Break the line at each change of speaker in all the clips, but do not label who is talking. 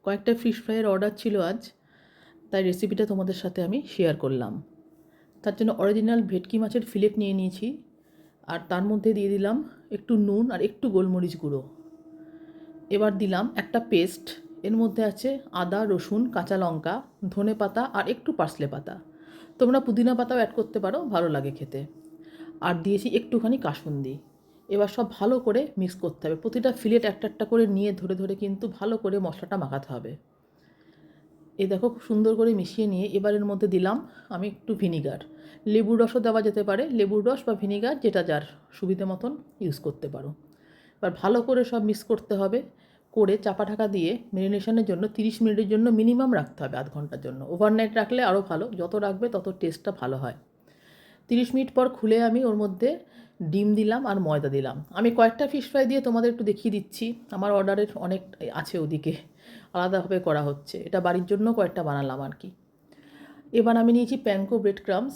কয়েকটা fish ফ্রাইয়ের order ছিল আজ, তাই রেসিপিটা তোমাদের সাথে আমি শেয়ার করলাম। তার জন্য অরিজিনাল ভেটকি মাছের ফিলেট নিয়ে নিয়েছি, আর তার মধ্যে দিয়ে দিলাম একটু নুন আর একটু গোলমরিচ গুঁড়ো। এবার দিলাম একটা পেস্ট, এর মধ্যে আছে আদা, রসুন, কাঁচা লঙ্কা, ধনে পাতা আর একটু পার্সলে পাতা। তোমরা পুদিনা পাতাও অ্যাড করতে পারো, ভালো লাগে খেতে। আর দিয়েছি একটুখানি কাসুন্দি। এবার সব ভালো করে মিক্স করতে হবে, প্রতিটা ফিলেট একটা একটা করে নিয়ে ধরে ধরে কিন্তু ভালো করে মশলাটা মাখাতে হবে। এই দেখো খুব সুন্দর করে মিশিয়ে নিয়ে এবার এর মধ্যে দিলাম আমি একটু ভিনিগার। লেবুর রসও দেওয়া যেতে পারে, লেবুর রস বা ভিনিগার যেটা যার সুবিধে মতন ইউজ করতে পারো। এবার ভালো করে সব মিক্স করতে হবে, করে চাপা ঢাকা দিয়ে ম্যারিনেশনের জন্য 30 মিনিটের জন্য মিনিমাম রাখতে হবে, আধ ঘন্টার জন্য। ওভারনাইট রাখলে আরও ভালো, যত রাখবে তত টেস্টটা ভালো হয়। 30 মিনিট পর খুলে আমি ওর মধ্যে ডিম দিলাম আর ময়দা দিলাম। আমি কয়েকটা ফিশ ফ্রাই দিয়ে তোমাদের একটু দেখিয়ে দিচ্ছি, আমার অর্ডারের অনেক আছে ওদিকে, আলাদাভাবে করা হচ্ছে, এটা বাড়ির জন্য কয়েকটা বানালাম আর কি। এবার আমি নিয়েছি প্যানকো ব্রেড ক্রামস,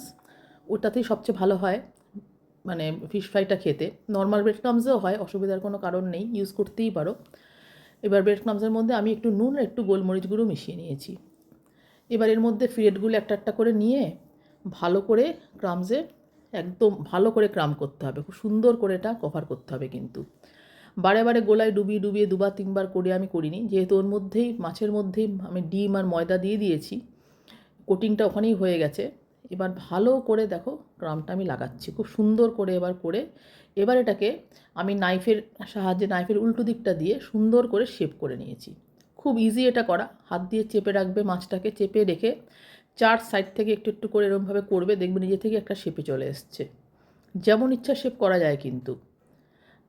ওটাতেই সবচেয়ে ভালো হয় মানে ফিশ ফ্রাইটা খেতে। নর্মাল ব্রেড ক্রামসেও হয়, অসুবিধার কোনো কারণ নেই, ইউজ করতেই পারো। এবার ব্রেড ক্রামসের মধ্যে আমি একটু নুন আর একটু গোলমরিচ গুঁড়ো মিশিয়ে নিয়েছি। এবার এর মধ্যে ফিলেটগুলো একটা একটা করে নিয়ে ভালো করে ক্রামসে একদম ভালো করে ক্রাম করতে হবে, খুব সুন্দর করে এটা কভার করতে হবে। কিন্তু বারে বারে গোলায় ডুবিয়ে ডুবিয়ে দুবার তিনবার করে আমি করিনি, যেহেতু ওর মধ্যেই মাছের মধ্যেই আমি ডিম আর ময়দা দিয়ে দিয়েছি, কোটিংটা ওখানেই হয়ে গেছে। এবার ভালো করে দেখো ক্রামটা আমি লাগাচ্ছি খুব সুন্দর করে। এবার এটাকে আমি নাইফের সাহায্যে, নাইফের উল্টো দিকটা দিয়ে সুন্দর করে শেপ করে নিয়েছি। খুব ইজি এটা করা, হাত দিয়ে চেপে রাখবে মাছটাকে, চেপে রেখে চার সাইড থেকে একটু একটু করে এরকমভাবে করবে, দেখবে নিজে থেকে একটা শেপে চলে এসছে। যেমন ইচ্ছা শেপ করা যায়, কিন্তু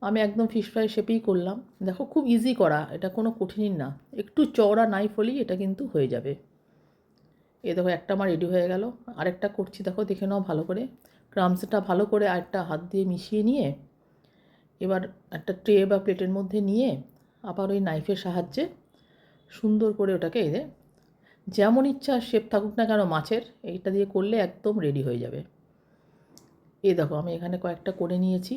আমি একদম ফিশ ফ্রাই শেপেই করলাম। দেখো খুব ইজি করা, এটা কোনো কঠিন না, একটু চওড়া নাইফ হলেই এটা কিন্তু হয়ে যাবে। এ দেখো একটা আমার রেডি হয়ে গেল, আরেকটা করছি, দেখো দেখে নাও ভালো করে। ক্রামসটা ভালো করে আরেকটা হাত দিয়ে মিশিয়ে নিয়ে এবার একটা ট্রে বা প্লেটের মধ্যে নিয়ে আবার ওই নাইফের সাহায্যে সুন্দর করে ওটাকে যেমন ইচ্ছা শেপ থাকুক না কেন মাছের, এইটা দিয়ে করলে একদম রেডি হয়ে যাবে। এই দেখো আমি এখানে কয়েকটা করে নিয়েছি,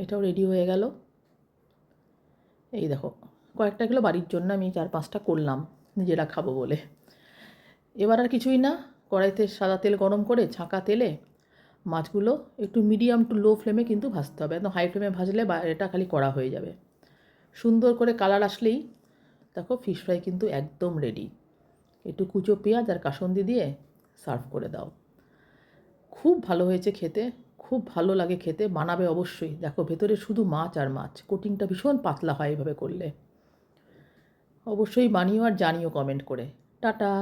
এটাও রেডি হয়ে গেল। এই দেখো কয়েকটা কিলো বাড়ির জন্য আমি 4-5টা করলাম নিজেরা খাবো বলে। এবার আর কিছুই না, কড়াইতে সাদা তেল গরম করে ছাঁকা তেলে মাছগুলো একটু মিডিয়াম টু লো ফ্লেমে কিন্তু ভাজতে হবে, একদম হাই ফ্লেমে ভাজলে এটা খালি কড়া হয়ে যাবে। সুন্দর করে কালার আসলেই দেখো ফিশ ফ্রাই কিন্তু একদম রেডি। একটু কুচো পেঁয়াজ আর কাসুন্দি দিয়ে সার্ভ করে দাও। খুব ভালো হয়েছে খেতে, খুব ভালো লাগে খেতে, বানাবে অবশ্যই। দেখো ভেতরে শুধু মাছ আর মাছ, কোটিংটা ভীষণ পাতলা হয় এভাবে করলে। অবশ্যই বানিও আর জানিও কমেন্ট করে। টাটা।